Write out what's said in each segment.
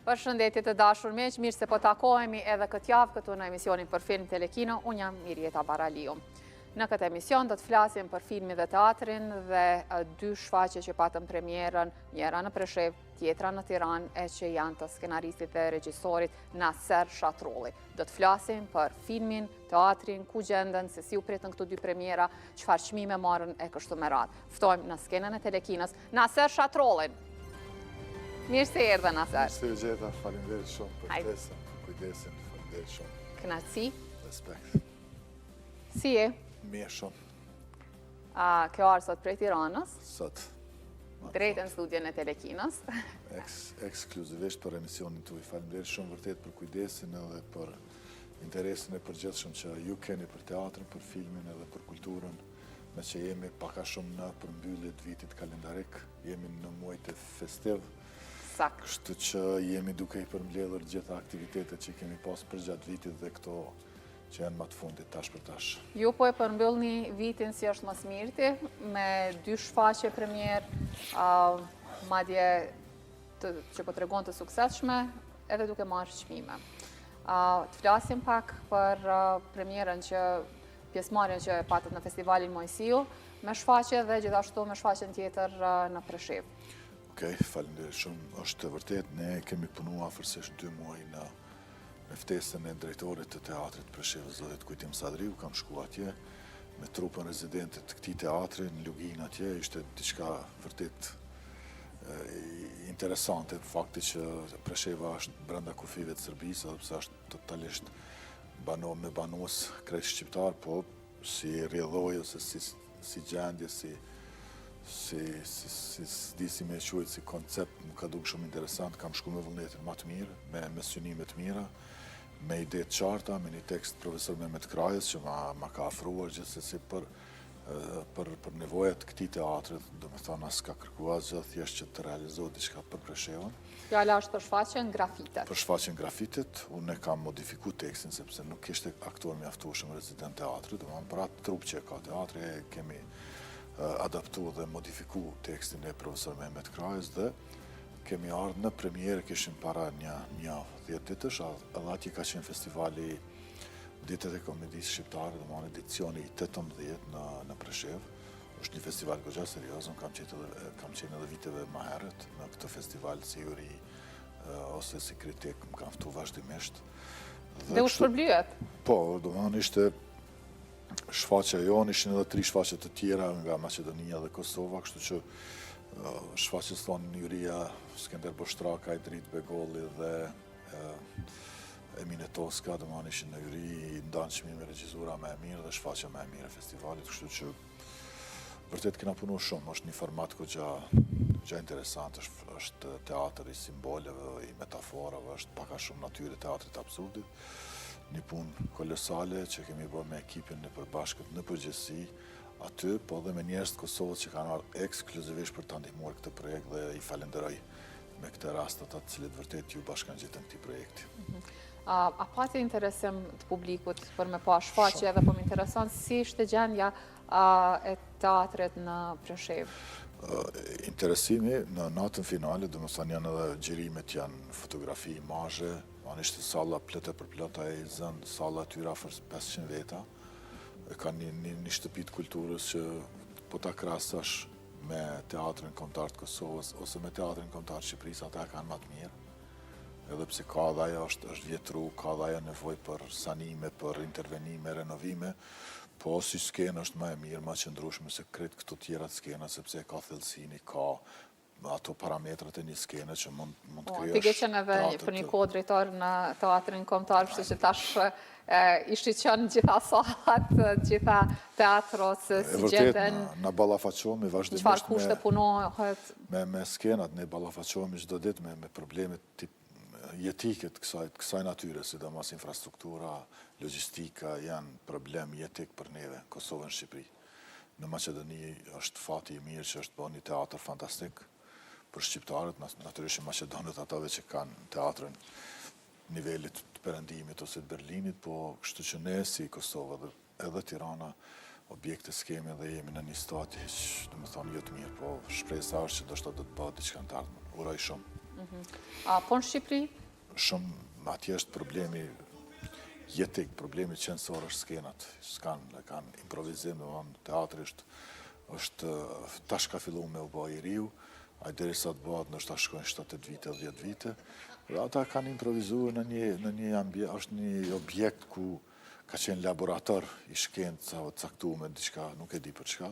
Përshëndetje të dashur miq, mirë se po takohemi edhe këtë javë këtu në emisionin për film Telekino. Unë jam Mirjeta Baraliu. Në këtë emision do të flasim për filmin dhe teatrin dhe dy shfaqje që patën premierën, njëra në Preshev, tjetra në Tiranë, e që janë të skenaristit dhe regjisorit Naser Shatrolli. Do të flasim për filmin, teatrin, ku gjenden, se si u pritën këto dy premiera, çfarë çmime marrën e kështu me radhë. Ftojmë në skenën e Telekinos Naser Shatrollin. Mirë se erdhe, Naser. Mirë se u gjeta, faleminderit shumë për ftesën, për kujdesin, faleminderit shumë. Kënaqësi. Respekt. Si je? Mirë shumë. Kjo ardh sot prej Tiranës, Sot. drejt në studion e Telekinos. Ekskluzivisht për emisionin tuaj. Faleminderit shumë vërtet për kujdesin edhe për interesin e përgjithshëm që ju keni për teatrin, për filmin edhe për kulturën. Me që jemi paka shumë në përmbyllje të vitit kalendarik, jemi në muajt e festiv. Sakt. Kështu që jemi duke i përmbledhur gjitha aktivitetet që kemi pas përgjatë vitit dhe këto që janë më të fundit tash për tash. Ju po e përmbyllni vitin si është mas mirti, me dy shfaqje premier, madje që po tregon të suksesshme, edhe duke marrë çmime. Të flasim pak për premierën që pjesëmarrjen që e patët në festivalin Mojësiu, me shfaqje dhe gjithashtu me shfaqjen tjetër në Preshev. Okej, faleminderit shumë. Është vërtet, ne kemi punuar afërsisht 2 muaj në ftesën e drejtorit të teatrit Preshev, zotit 𝐫𝐭𝐤𝐥𝐢𝐯, kam shkuar atje me trupën rezidente të këtij teatri në Lugin atje, ishte diçka vërtet interesante, fakti që Presheva është brenda kufive të Serbisë, edhe pse është totalisht me banues krejt shqiptar, po si rrjedhoj ose si gjendje, di si me quajt si koncept, më ka duk shumë interesant, kam shku me vullnetin më të mirë, me synime të mira, me ide të qarta, me një tekst profesor Mehmet Krajës që ma ka afruar gjithsesi për nevojat këtij teatrit, do me thënë as ka kërkuar gjë thjesht që të realizohet diçka për Preshevën. Fjala është për shfaqjen grafitet. Për shfaqjen grafitet, unë e kam modifikuar tekstin sepse nuk kishte aktor mjaftueshëm rezident teatri, do më për atë trup që ka teatri kemi adaptu dhe modifiku tekstin e profesor Mehmet Krajës dhe kemi ardhur në premierë, kishim para një 10 ditësh, edhe atje ka qenë festivali Ditët e Komedisë Shqiptare, dhe më edicioni i 18 në Preshev. Është një festival goxha serioz, unë kam qenë edhe viteve më herët në këtë festival si juri ose si kritik, më kam ftu vazhdimisht. Dhe u shpërblyet? Po, do më ishte shfaqja jonë, ishin edhe 3 shfaqje të tjera nga Maqedonia dhe Kosova, kështu që shfaqjes tonë Juria Skender Boshtraka, Idrit Begolli dhe Emine Toska, do më ishin në juri, ndanë çmimi regjizura më e mirë dhe shfaqja më e mirë e festivalit, kështu që vërtet kena punu shumë, është një format goxha interesant, është teatr i simboleve, i metaforave, është paka shumë natyre teatrit absurdit, një punë kolosale që kemi bërë me ekipin në përbashkët në përgjithësi aty, po dhe me njerëz të Kosovës që kanë ardhur ekskluzivisht për ta ndihmuar këtë projekt dhe i falenderoj me këtë rast ato të cilët vërtet ju bashkangjitën këtij projekti. A pati interesim të publikut për me pa shfaqje edhe po më intereson si ishte gjendja e teatrit në Preshev? Interesimi në natën finale, do të thënë janë edhe xhirimet, janë fotografi, imazhe, ishte salla plete për plota e zënë, salla aty afër 500 veta. Ka një shtëpi të kulturës që po ta krahasosh me teatrin kombëtar të Kosovës ose me teatrin kombëtar të Shqipërisë, ata kanë më të mirë. Edhe pse ka dhe ajo është vjetru, ka dhe ajo nevojë për sanime, për intervenime, renovime, po si skenë është më e mirë, më qëndrueshme se krejt këto tjera të skena, sepse ka thellësinë, ka ato parametrat e një skene që mund të krijosh. Ti ke qenë edhe për një kohë drejtor në teatrin kombëtar, kështu që tash ishte qenë gjitha sallat, gjitha teatros, si gjeten. Na ballafaqohemi vazhdimisht çfarë kushte punohet. Me skenat, ne ballafaqohemi çdo ditë me problemet jetike të kësaj natyre, sidomos infrastruktura, logjistika, janë problem jetik për neve, Kosovën, Shqipëri. Në Maqedoni është fati i mirë që është bërë një teatr fantastik për shqiptarët, natyrisht Maqedonët atave që kanë teatrën nivelit të Perëndimit ose të Berlinit, po kështu që ne si Kosovë edhe Tirana objekte skeme dhe jemi në një stadie që, do të thonë, jo të mirë, po shpresa është që do të bëhet diçka të ardhmen. Uroj shumë. Po në Shqipëri? Shumë, atje është problemi jetik, problemi qenësor është skenat. Kanë improvizim, teatri është tash ka fillu me u bë i riu, a i deri sa të bëhet nështë ta shkojnë 7 vite, 10 vite. Dhe ata kanë improvizuar në një ambient, është një objekt ku ka qenë laborator i shkencave caktuar me diçka, nuk e di për çka.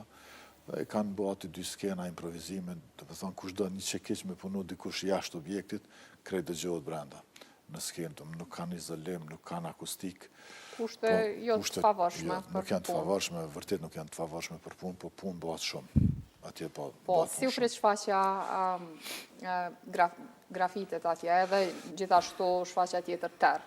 Dhe kanë bërë aty 2 skena improvizime, do të thonë kush do një çekiç me punu dikush jashtë objektit, krejt dëgjohet brenda. Në skenë, nuk kanë izolim, nuk kanë akustik. Kushte jo të favorshme për punë. Nuk janë të favorshme, vërtet nuk janë të favorshme për punë, po punë bëhet shumë. Atje po, si u prit shfaqja grafitet atje, edhe gjithashtu shfaqja tjetër tërë?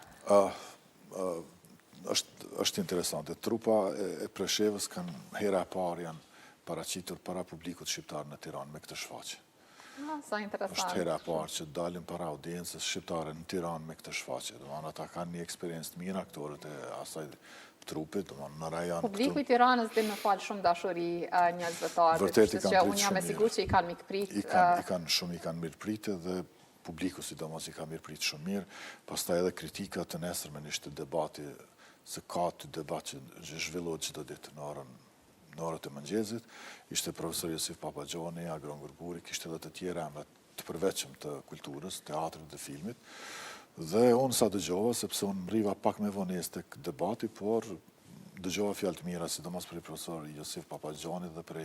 Është interesante. Trupa e Preshevës kanë hera e parë janë paraqitur para publikut shqiptar në Tiranë me këtë shfaqje. Sa interesant. Është hera e parë që dalin para audiencës shqiptare në Tiranë me këtë shfaqje. Domethënë ata kanë një eksperiencë të mirë aktorët e asaj trupit, domethënë në rajon. Publiku i Tiranës dhe më fal shumë dashuri njerëzve. Vërtet i kanë unë jam e sigurt që i kanë mikprit. I kanë mirëpritë dhe publiku sidomos i ka mirëpritë shumë mirë. Pastaj edhe kritika të nesërmen ishte debati se ka të debat që zhvillohet çdo ditë në orët e mëngjesit. Ishte profesor Josif Papagjoni, Agron Gurguri, kishte edhe të tjera emra të përveçëm të kulturës, teatrit dhe filmit. Dhe unë sa dëgjova, sepse unë mriva pak me vonesë tek debati, por dëgjova fjalë të mira, sidomos për profesor Josif Papagjoni dhe për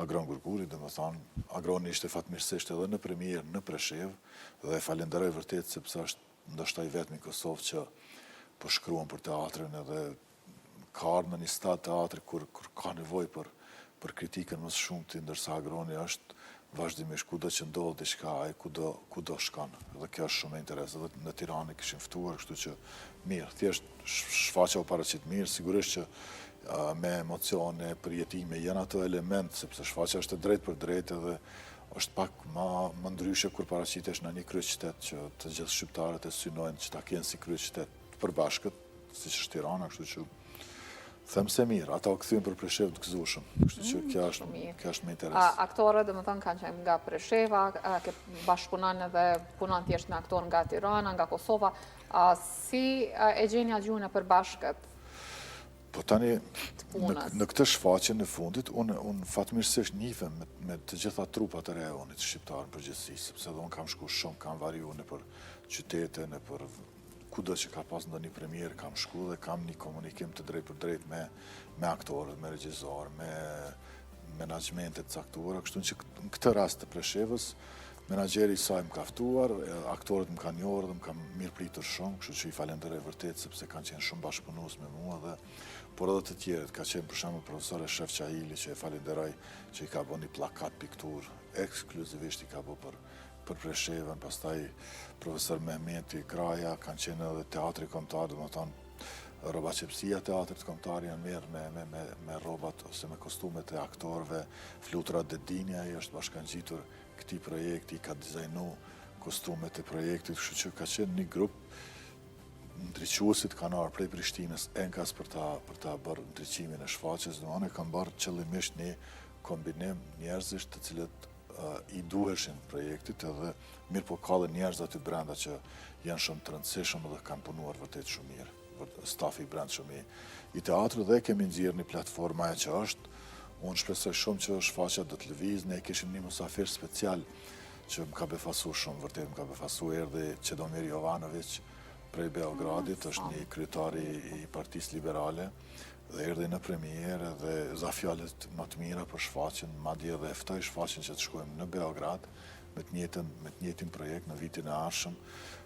Agron Gurguri, domethënë Agroni ishte fatmirësisht edhe në premier në Preshevë dhe e falenderoj vërtet sepse është ndoshta i vetmi në Kosovë që po shkruan për teatrin edhe ka ardhur në një stad teatri kur ka nevojë për kritikën më së shumti, ndërsa Agroni është vazhdimisht kudo që ndodh diçka, ai kudo shkon. Dhe kjo është shumë e interesante. Edhe në Tiranë kishin ftuar, kështu që mirë, thjesht shfaqja u paraqit mirë, sigurisht që me emocione, përjetime janë ato element, sepse shfaqja është drejt për drejt edhe është pak më ndryshe kur paraqitesh në një kryeqytet që të gjithë shqiptarët e synojnë që ta kenë si kryeqytet përbashkët, siç është Tirana, kështu që them se mirë, ata u kthyen për Preshevë të gëzueshëm. Kështu që kjo është më interes. Aktorët domethënë kanë qenë nga Presheva, bashkëpunon edhe punon thjesht me aktorë nga Tirana, nga Kosova. Si e gjeni atë gjuhën e përbashkët? Po tani në këtë shfaqje në fundit unë fatmirësisht nifem me të gjitha trupat e reja unit shqiptar në përgjithësi, sepse edhe unë kam shku shumë, kam variu nëpër qytete, nëpër kudo që ka pas ndonjë premier, kam shku dhe kam një komunikim të drejt për drejt me aktorët, me regjizor, me menaxhmentet caktuara, kështu që në këtë rast të Preshevës, menaxheri i saj më ka ftuar, aktorët më kanë njohur dhe më kanë mirëpritur shumë, kështu që i falenderoj vërtet sepse kanë qenë shumë bashkëpunues me mua dhe por edhe të tjerët, ka qenë për shembull profesor 𝐫𝐿 që e falenderoj që i ka bënë një plakat piktur, ekskluzivisht i ka bënë për Preshevën, pastaj profesor Mehmeti Kraja, kanë qenë edhe teatri kombëtar, domethënë rroba qepësia teatrit kombëtar janë merr me rrobat ose me kostumet e aktorëve, Flutura Dedinja ai është bashkangjitur këtij projekti, ka dizajnuar kostumet e projektit, kështu që ka qenë një grup ndriçuesit kanë ardhur prej Prishtinës enkas për ta bërë ndriçimin e shfaqjes, domethënë kanë bërë qëllimisht një kombinim njerëzish të cilët i duheshin projektit edhe mirë po ka dhe njerëz aty brenda që janë shumë të rëndësishëm dhe kanë punuar vërtet shumë mirë. Stafi i brenda shumë i teatrit dhe kemi nxjerrë një platformë ajo që është. Unë shpresoj shumë që shfaqja do të lëvizë, ne kishim një musafir special që më ka befasuar shumë, vërtet më ka befasuar erdhi Çedomir Jovanović prej Beogradit, është një kryetari i Partisë Liberale dhe erdhi në premierë dhe za fjalët më të mira për shfaqjen, madje edhe ftoi shfaqjen që të shkojmë në Beograd me të njëjtin projekt në vitin e ardhshëm.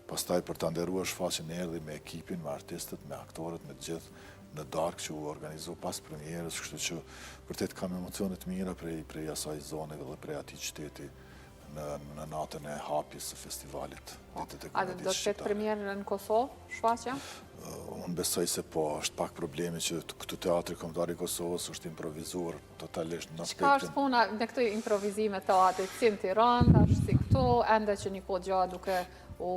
Pastaj për ta nderuar shfaqjen erdhi me ekipin, me artistët, me aktorët, me të gjithë në darkë që u organizoi pas premierës, kështu që vërtet kam emocione të mira prej asaj zone dhe prej atij qyteti në natën e hapjes së festivalit. A do të ketë premierë në Kosovë, shfaqja? Unë besoj se po, është pak problemi që këtu teatri kombëtar i Kosovës është improvizuar totalisht në aspektin. Çka është puna në këtë improvizime teatrit, si në Tiranë, tash si këtu, ende që një kohë gjatë duke u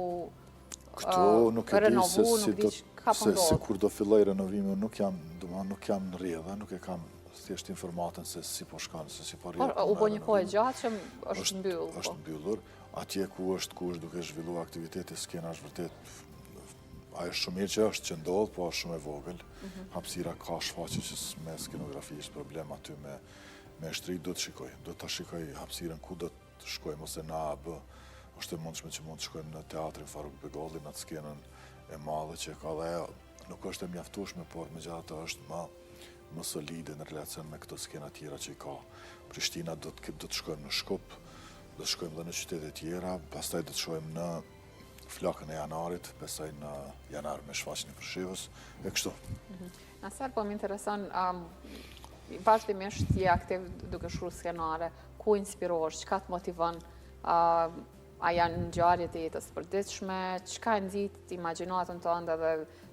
renovu, nuk di ka po ndodhur. Se kur do filloj renovimi, nuk jam në rrjedhë, nuk e kam thjesht informatën se si po shkanë, se si po rjetë. U bo një kohë e gjatë që është mbyllur. Është mbyllur. Atje ku është duke zhvillu aktiviteti, skena është vërtet, ajo shumë mirë që është që ndodhë, po është shumë e vogël. Hapësira ka shfaqe që me skenografi është problem aty me shtri, do të shikoj. Do të shikoj hapësirën ku do të shkojmë, ose na bë, është e mundshme që mund të shkojmë në teatrin Faruk Begolli, në të skenën e madhe që ka dhe nuk është e mjaftueshme, por megjithatë është më solide në relacion me këto skena tjera që i ka. Prishtina do të shkojmë në Shkup, do të shkojmë dhe në qytete tjera, pastaj do të shkojmë në flakën e janarit, besoj në janar me shfaqjen e Përshevës, e kështu. Nësër po më intereson, vazhdimisht je aktiv duke shkruar skenare, ku inspirohesh, çka të motivon, a janë ngjarjet e jetës përditshme, çka e nxit imagjinatën tënde dhe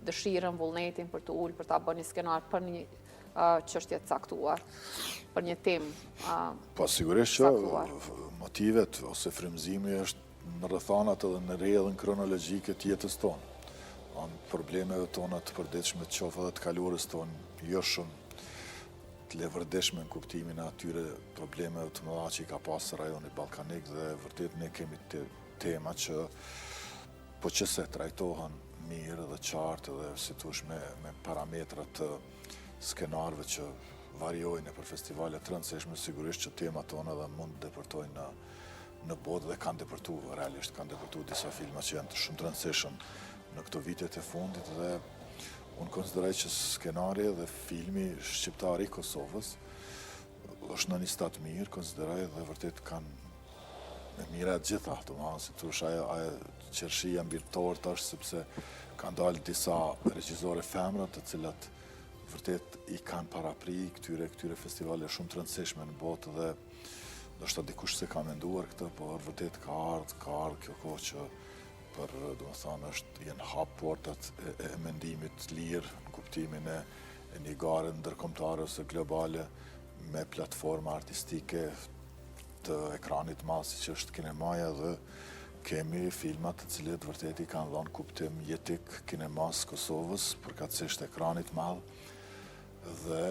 dëshirën, vullnetin për të ulë, për ta bërë një skenar për një çështje të caktuar, për një temë. Po sigurisht që motivet ose frymëzimi është në rrethanat edhe në rrjedhën kronologjike të jetës tonë. Problemeve tona të përditshme, të qoftë edhe të kaluarës tonë, jo shumë të levërdishme në kuptimin e atyre problemeve të mëdha që i ka pasur rajoni ballkanik, dhe vërtet ne kemi tema që po që se trajtohen mirë dhe qartë dhe si thosh me parametra të skenarëve që variojnë për festivale të rëndësishme, sigurisht që temat tona edhe mund të depërtojnë në botë dhe kanë depërtuar, realisht kanë depërtuar disa filma që janë shumë të rëndësishëm në këto vitet e fundit, dhe unë konsideroj që skenari dhe filmi shqiptar i Kosovës është në një stat mirë, konsideroj, dhe vërtet kanë me mira të gjitha, domethënë si thosh ajo qershia mbi tort është sepse kanë dalë disa regjizore femra të cilat vërtet i kanë parapri këtyre festivale shumë të rëndësishme në botë, dhe ndoshta dikush se ka menduar këtë, por vërtet ka ardhur kjo kohë që për, domethënë, janë hap portat e mendimit lirë në kuptimin e një gare ndërkombëtare ose globale me platforma artistike të ekranit madh siç është kinemaja, dhe kemi filmat të cilët vërtet i kanë dhënë kuptim jetik kinemas Kosovës përkatësisht ekranit madh, dhe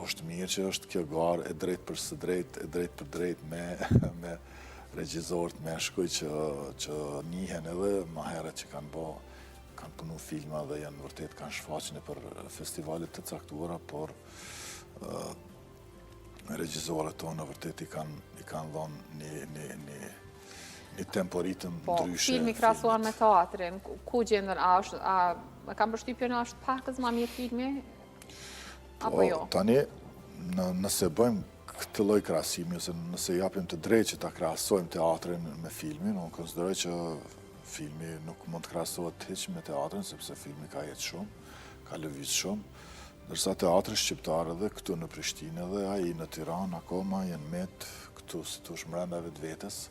është mirë që është kjo garë e drejt për së drejt, e drejt për drejt me regjisorët meshkuj që njihen edhe më herët që kanë punu filma dhe janë vërtet kanë shfaqen për festivalet të caktuara, por regjisorët tonë vërtet i kanë dhënë një temporitëm ndryshe. Filmi krahasuar me teatrin, ku gjendën a kam përshtypjen është pakës më mirë filmi? Apo jo? Tani, nëse bëjmë këtë lloj krahasimi, ose nëse japim të drejtë që ta krahasojmë teatrin me filmin, unë konsideroj që filmi nuk mund të krahasohet hiç me teatrin, sepse filmi ka jetë shumë, ka lëviz shumë, ndërsa teatri shqiptar edhe këtu në Prishtinë dhe ai në Tiranë akoma janë met këtu, si thosh, brenda vetvetes,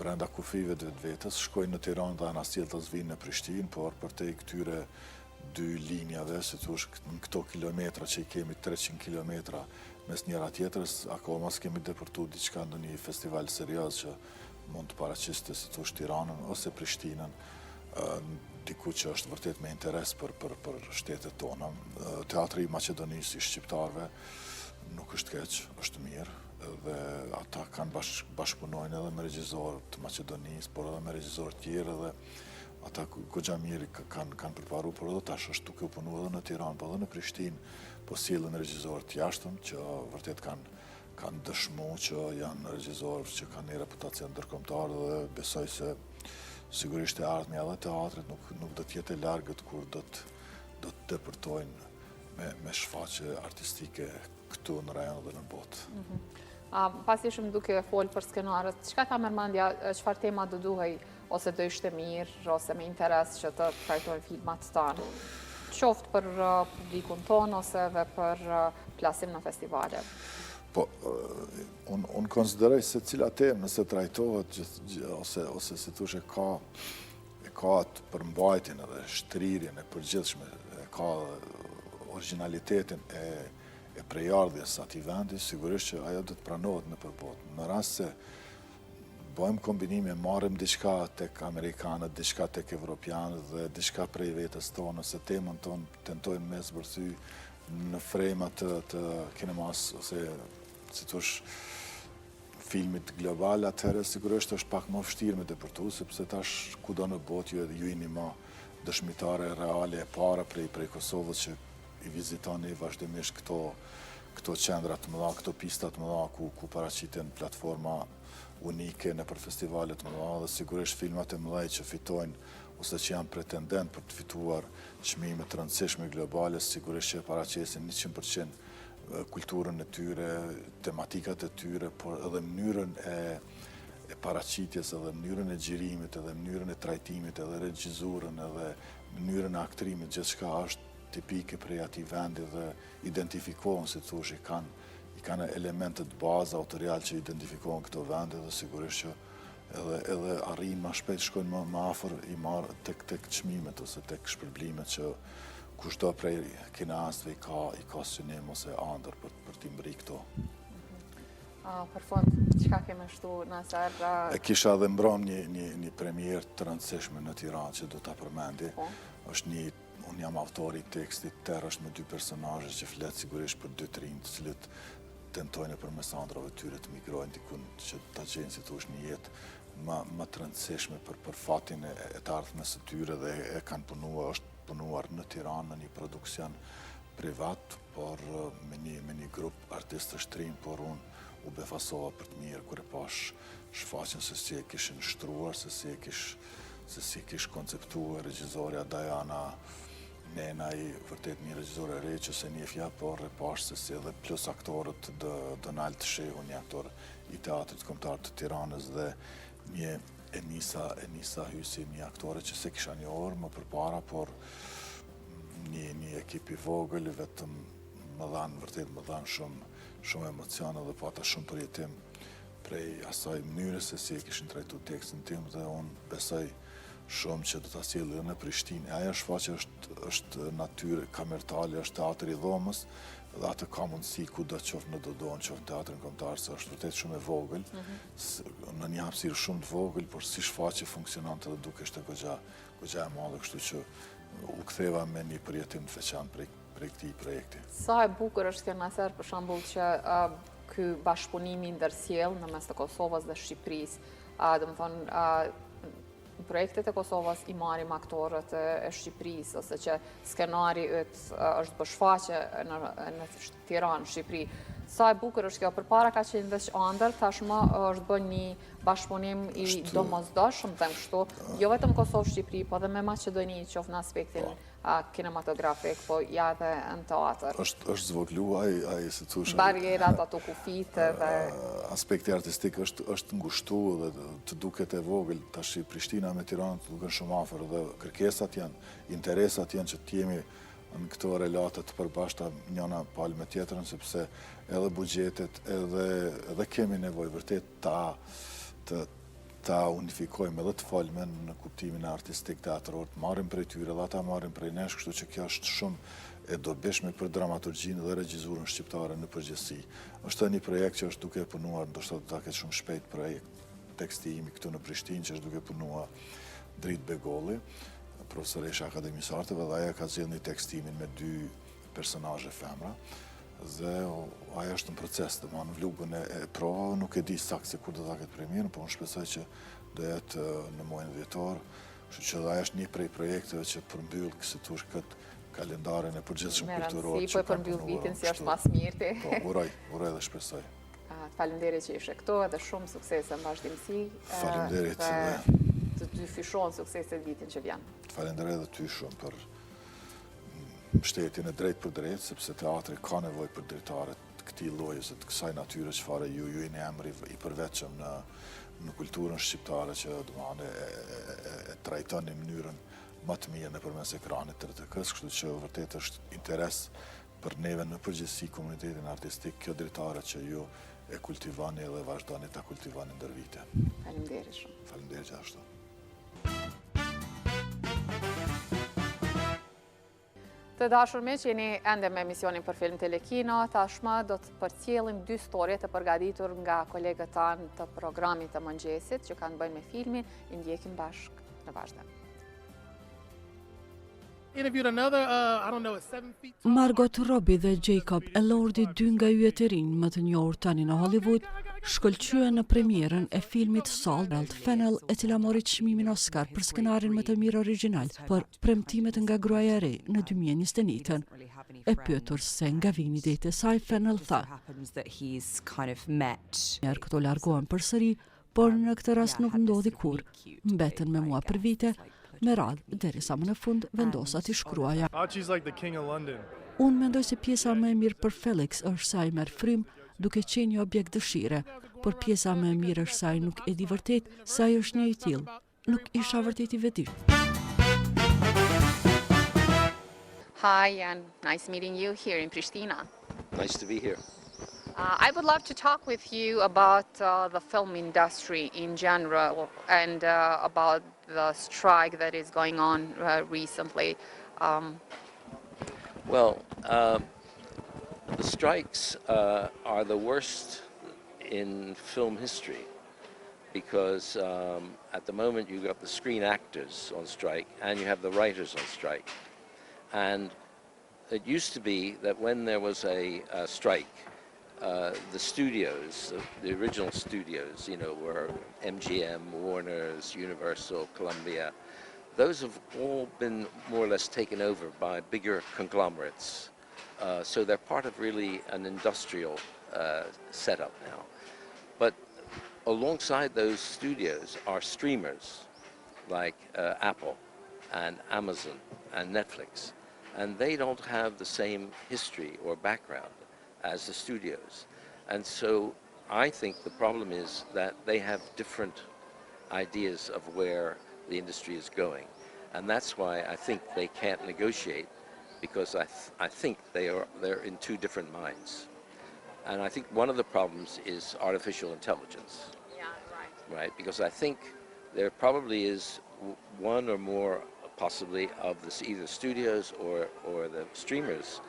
brenda kufive të vetvetes, shkojnë në Tiranë dhe anasjell të zvinë në Prishtinë, por përtej këtyre dy linjave, si thosh, në këto kilometra që i kemi 300 kilometra mes njëra tjetrës, akoma s'kemi depërtu diçka në një festival serioz që mund të paraqiste, si thosh, Tiranën ose Prishtinën, diku që është vërtet me interes për shtetet tona. Teatri i Maqedonisë i shqiptarëve nuk është keq, është mirë, dhe ata kanë bashkëpunojnë edhe me regjisorë të Maqedonisë, por edhe me regjisorë tjerë, dhe ata goxha mirë kanë përparu, por edhe tash është duke u punu edhe në Tiranë, po edhe në Prishtinë, po sillen regjisorë të jashtëm që vërtet kanë dëshmu që janë regjisorë që kanë një reputacion ndërkombëtar, dhe besoj se sigurisht e ardhmja edhe teatrit nuk do të jetë e largët kur do të depërtojnë me shfaqje artistike këtu në rajon dhe në botë. Pasi ishim duke folë për skenarët, çka ka mendja, çfarë tema do duhej, ose do ishte mirë, ose me interes që të trajtojnë filmat tanë, qoftë për publikun tonë, ose dhe për plasim në festivale? Po, unë konsideroj se cila temë nëse trajtohet, ose si thosh e ka atë përmbajtjen edhe shtrirjen e përgjithshme, e ka originalitetin e prejardhjes atij vendi, sigurisht që ajo do të pranohet në përbot. Në rast se bëjmë kombinime, marrim diçka tek amerikanët, diçka tek evropianët dhe diçka prej vetes tonë, ose temën tonë tentojmë me zbërthy në frejmat të kinemas, ose si thosh, filmit global, atëherë sigurisht është pak më vështirë me depërtu, sepse tash kudo në botë ju jeni më dëshmitare reale e para prej Kosovës që i vizitoni vazhdimisht këto qendra të mëdha, këto pista të mëdha ku paraqiten platforma unike në për festivalet të mëdha dhe sigurisht filmat e mëdha që fitojnë ose që janë pretendent për të fituar çmime të rëndësishme globale, sigurisht që paraqesin 100% kulturën e tyre, tematikat e tyre, por edhe mënyrën e paraqitjes, edhe mënyrën e xhirimit, edhe mënyrën e trajtimit, edhe regjizurën, edhe mënyrën e aktrimit, gjithçka është tipike prej atij vendi dhe identifikohen, si thosh, i kanë elementet bazë autorial që identifikohen këto vende dhe sigurisht që edhe arrin më shpejt shkojnë më afër i marrë tek çmimet ose tek shpërblimet që kushdo prej kineastëve i ka synim ose ëndër për t'i mbri këto. Për fund, çka kemi shtu Naser? Kisha edhe mbron një premierë të rëndësishme në Tiranë që do ta përmendi. Unë jam autori i tekstit Terra është me 2 personazhe që flet sigurisht për 2 trinj të cilët tentojnë përmes ëndrave të tyre të migrojnë dikun që ta gjejnë si thosh një jetë më të rëndësishme për fatin e të ardhmes së tyre dhe e kanë punuar në Tiranë në një produksion privat, por me një grup artistësh trinj, por unë u befasova për të mirë kur e pash shfaqjen se si e kishin shtruar, se si kish konceptuar regjizorja Diana Nena, i vërtet një regjizor e re që se njefja, por e pash se si edhe plus aktorët Donald Shehu, një aktor i teatrit kombëtar të Tiranës dhe një Enisa Hysi, një aktore që se kisha një orë më përpara, por një ekip i vogël, vetëm vërtet më dhanë shumë emocione dhe pata shumë përjetim prej asaj mënyrës se si e kishin trajtu tekstin tim dhe unë besoj shumë që do ta sjellë në Prishtinë. Ajo shfaqje është natyrë kamertale, është teatri i dhomës dhe atë ka mundësi kudo qoftë në Dodon, qoftë në teatrin kombëtar, se është vërtet shumë e vogël, në një hapësirë shumë të vogël, por si shfaqje funksionante dhe dukeshte goxha e madhe, kështu që u ktheva me një përjetim të veçantë prej këtij projekti. Sa e bukur është kjo Naser, për shembull, që ky bashkëpunimi ndërsjell në mes të Kosovës dhe Shqipërisë, domethënë projektet e Kosovës i marrim aktorët e Shqipërisë, ose që skenari është për shfaqje në Tiranë, Shqipëri. Sa e bukur është kjo, përpara ka qenë veç ëndër, tashmë është bën një bashkëpunim i domosdoshëm, them kështu, jo vetëm Kosovë, Shqipëri, po edhe me Maqedoni, qoftë në aspektin kinematografik, po ja dhe në teatr. Është zvogluar ai si thosh. Barierat ato kufit dhe aspekti artistik është ngushtuar dhe të duket e vogël. Tash Prishtina me Tiranë të duken shumë afër dhe kërkesat janë, interesat janë që të jemi në këto relate të përbashkëta njëna palë me tjetrën, sepse edhe buxhetet edhe kemi nevojë vërtet ta unifikojmë edhe të folmen në kuptimin artistik teatror, të marrim prej tyre dhe ata marrin prej nesh, kështu që kjo është shumë e dobishme për dramaturgjinë dhe regjizurën shqiptare në përgjithësi. Është një projekt që është duke punuar, ndoshta do ta ketë shumë shpejt projekt teksti imi këtu në Prishtinë, që është duke punuar Drit Begolli, profesoresha Akademisë Arteve, dhe ajo ka zgjedhur një tekstimin me 2 personazhe femra. Dhe ajo është në proces, në vlugën e prova, nuk e di saktë se kur do ta ketë premierën, po unë shpresoj që do jetë në muajin dhjetor, kështu që ajo është një prej projekteve që përmbyll këtë kalendarin e përgjithshëm kulturor. Si po e përmbyll vitin si është mas mirti. Po, uroj dhe shpresoj. Faleminderit që ishe këtu edhe shumë suksese në vazhdimsi. Faleminderit të dy fishon sukseset vitin që vjen. Faleminderit edhe ty shumë për mbështetjen e drejt për drejt, sepse teatri ka nevojë për drejtare të këtij lloji, ose të kësaj natyre çfarë ju jeni emri i përvetshëm në kulturën shqiptare që e trajton në mënyrën më të mirë nëpërmes ekranit të RTK-s, kështu që vërtet është interes për neve në përgjithësi komunitetin artistik kjo drejtare që ju e kultivoni dhe vazhdoni ta kultivoni ndër vite. Faleminderit shumë. Faleminderit gjithashtu. Të dashur miq, jeni ende me emisionin për film Telekino. Tashmë do të përcjellim 2 storje të përgatitur nga kolegët tanë të programit të mëngjesit që kanë bënë me filmin, i ndjekim bashkë në vazhdim. interviewed another, I don't know, a 7 feet tall. Margot Robbie dhe 𝐫𝐭𝐤𝐥𝐢𝐯, dy nga yjetërinj më të njohur tani në Hollywood, shkëlqyen në premierën e filmit 𝐫𝐭𝐤𝐲𝐷, e cila mori çmimin Oscar për skenarin më të mirë origjinal për premtimet nga gruaja e re në 2021. E pyetur se nga vini deti e saj, Fennell tha: "Njerë këto largohen përsëri, por në këtë rast nuk ndodhi kurrë. Mbeten me mua për vite, me radhë derisa më në fund vendosa t'i shkruaja. Unë mendoj se pjesa më e mirë për Felix është sa i merr frymë duke qenë një objekt dëshire, por pjesa më e mirë është sa ai nuk e di vërtet se ai është një i tillë. Nuk isha vërtet i vetëdijshëm." Hi, and nice meeting you here in Pristina. Nice to be here. I would love to talk with you about the film industry in general and about the strike that is going on recently. Well, the strikes are the worst in film history because at the moment you've got the screen actors on strike and you have the writers on strike. And it used to be that when there was a strike, the studios, the original studios, were MGM, Warner's, Universal, Columbia. Those have all been more or less taken over by bigger conglomerates. So they're part of really an industrial setup now. But alongside those studios are streamers like Apple and Amazon and Netflix. And they don't have the same history or background as the studios. And so I think the problem is that they have different ideas of where the industry is going. And that's why I think they can't negotiate, because I think they're in two different minds. And I think one of the problems is artificial intelligence. Yeah, right. Right, because I think there probably is one or more possibly of either studios or the streamers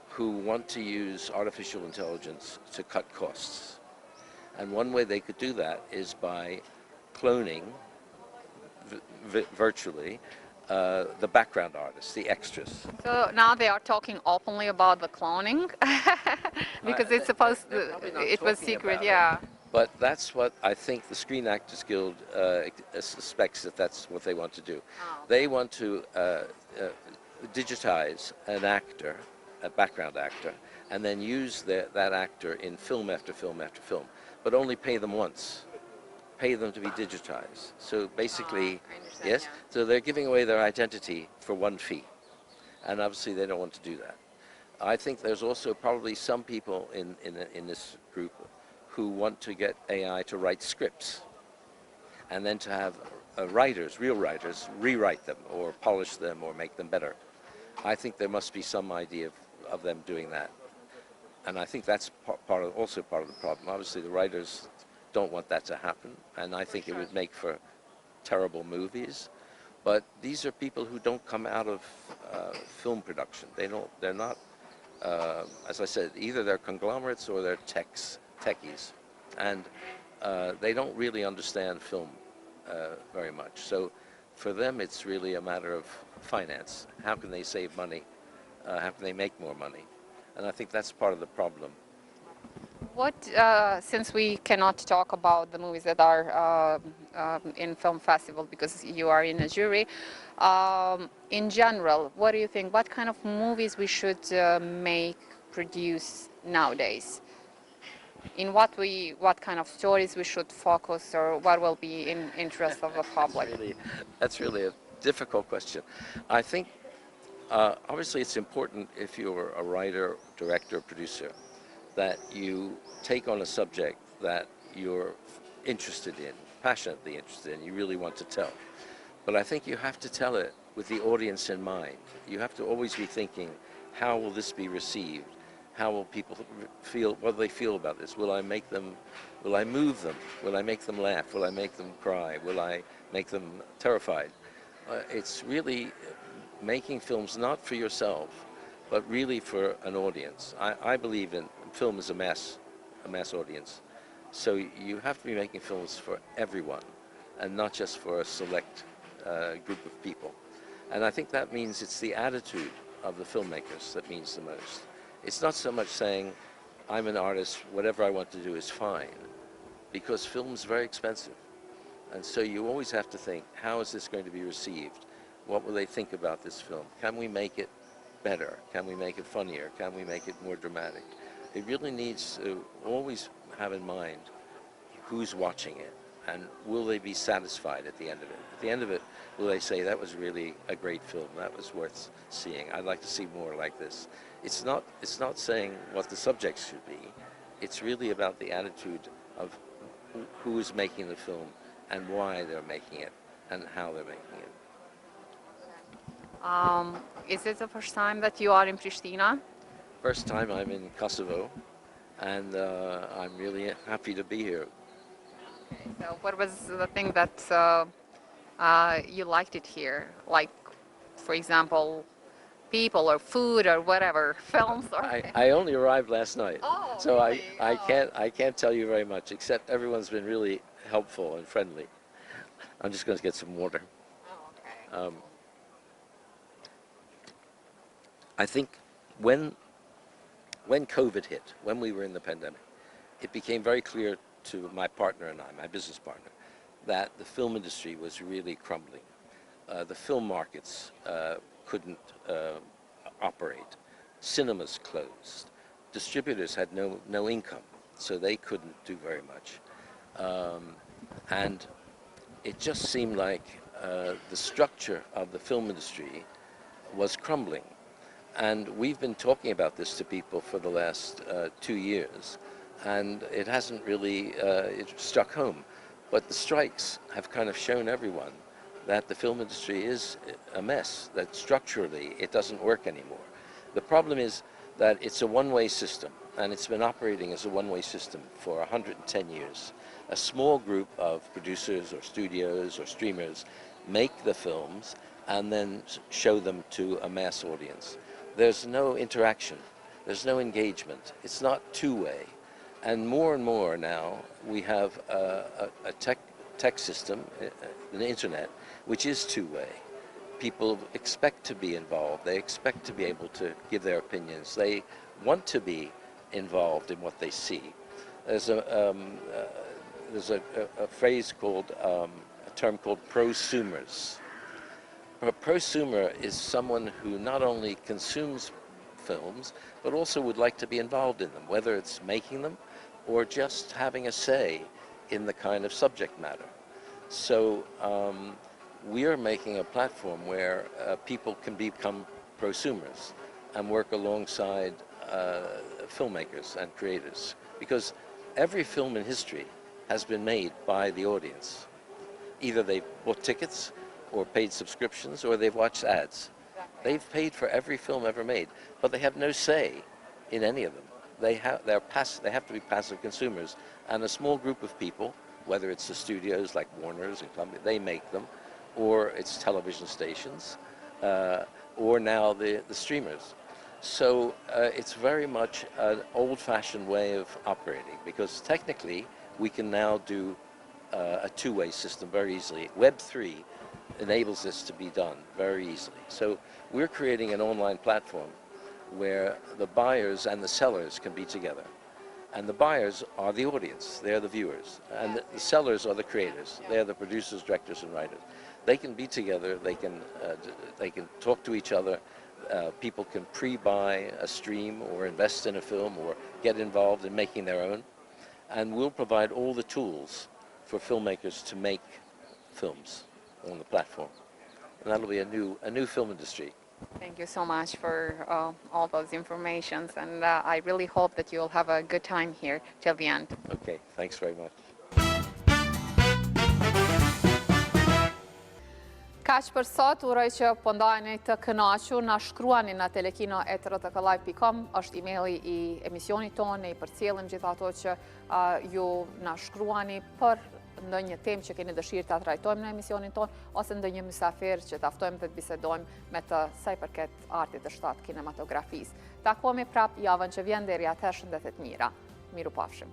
who want to use artificial intelligence to cut costs. And one way they could do that is by cloning virtually the background artists, the extras. So now they are talking openly about the cloning because it's supposed to, it was secret, yeah. But that's what I think the Screen Actors Guild suspects that that's what they want to do. Oh. They want to digitize an actor, a background actor, and then use that actor in film after film after film, but only pay them once. Pay them to be digitized. So basically, yes, yeah. so they're giving away their identity for one fee. And obviously they don't want to do that. I think there's also probably some people in this group who want to get AI to write scripts and then to have writers, real writers, rewrite them or polish them or make them better. I think there must be some idea of them doing that. And I think that's also part of the problem. Obviously the writers don't want that to happen, and I think it would make for terrible movies. But these are people who don't come out of film production. They're not, as I said, either they're conglomerates or they're techies. And they don't really understand film very much. So for them, it's really a matter of finance. How can they save money? How can they make more money? And I think that's part of the problem. What, since we cannot talk about the movies that are in film festival because you are in a jury, in general, what do you think? What kind of movies we should produce nowadays? In what kind of stories we should focus, or what will be in interest of the public? That's really a difficult question. I think obviously it's important if you're a writer, director, producer, that you take on a subject that you're interested in, passionately interested in, you really want to tell. But I think you have to tell it with the audience in mind. You have to always be thinking, how will this be received? How will people feel, what do they feel about this? Will I move them? Will I make them laugh? Will I make them cry? Will I make them terrified? It's really making films not for yourself, but really for an audience. I believe in film as a mass audience. So you have to be making films for everyone and not just for a select group of people. And I think that means it's the attitude of the filmmakers that means the most. It's not so much saying, I'm an artist, whatever I want to do is fine, because film's very expensive. And so you always have to think, how is this going to be received? What will they think about this film? Can we make it better? Can we make it funnier? Can we make it more dramatic? It really needs to always have in mind who's watching it, and will they be satisfied at the end of it? At the end of it, will they say, that was really a great film, that was worth seeing, I'd like to see more like this. It's not saying what the subjects should be, it's really about the attitude of who is making the film and why they're making it and how they're making it. Is it the first time that you are in Pristina? First time I'm in Kosovo, and I'm really happy to be here. Okay, so what was the thing that you liked it here? Like, for example, people or food or whatever, films or... I only arrived last night, Oh, so really? I can't tell you very much, except everyone's been really helpful and friendly. I'm just going to get some water. Oh, okay. I think when COVID hit, when we were in the pandemic, it became very clear to my partner and I, my business partner, that the film industry was really crumbling. The film markets couldn't operate. Cinemas closed. Distributors had no income, so they couldn't do very much. And it just seemed like the structure of the film industry was crumbling. And we've been talking about this to people for the last 2 years, and it hasn't really it struck home. But the strikes have kind of shown everyone that the film industry is a mess, that structurally it doesn't work anymore. The problem is that it's a one-way system, and it's been operating as a one-way system for 110 years. A small group of producers or studios or streamers make the films and then show them to a mass audience. There's no interaction, there's no engagement, it's not two-way. And more now we have a tech system, the internet, which is two-way. People expect to be involved, they expect to be able to give their opinions, they want to be involved in what they see. There's a phrase called, a term called prosumers. A prosumer is someone who not only consumes films, but also would like to be involved in them, whether it's making them or just having a say in the kind of subject matter. So we are making a platform where people can become prosumers and work alongside filmmakers and creators, because every film in history has been made by the audience. Either they've bought tickets or paid subscriptions, or they've watched ads. They've paid for every film ever made, but they have no say in any of them. They have to be passive consumers, and a small group of people, whether it's the studios like Warner's and Columbia, they make them, or it's television stations, or now the streamers. So it's very much an old-fashioned way of operating, because technically we can now do a two-way system very easily. Web3 enables this to be done very easily. So we're creating an online platform where the buyers and the sellers can be together. And the buyers are the audience, they're the viewers. And the sellers are the creators, they're the producers, directors, and writers. They can be together, they can talk to each other, people can pre-buy a stream or invest in a film or get involved in making their own. And we'll provide all the tools for filmmakers to make films on the platform. And that'll be a new film industry. Thank you so much for all those informations, and I really hope that you'll have a good time here till the end. Okay, thanks very much. Kaq për sot, uroj që po ndajeni të kënaqur, na shkruani në telekino@rtklive.com, është emaili i emisionit tonë, ne i përcjellim gjithë ato që ju na shkruani për ndonjë temë që keni dëshirë ta trajtojmë në emisionin tonë, ose ndonjë mysafir që ta ftojmë dhe të bisedojmë me të sa i përket artit të shtatë kinematografisë. Takohemi prap javën që vjen, deri atëherë shëndet e të mira. Mirupafshim.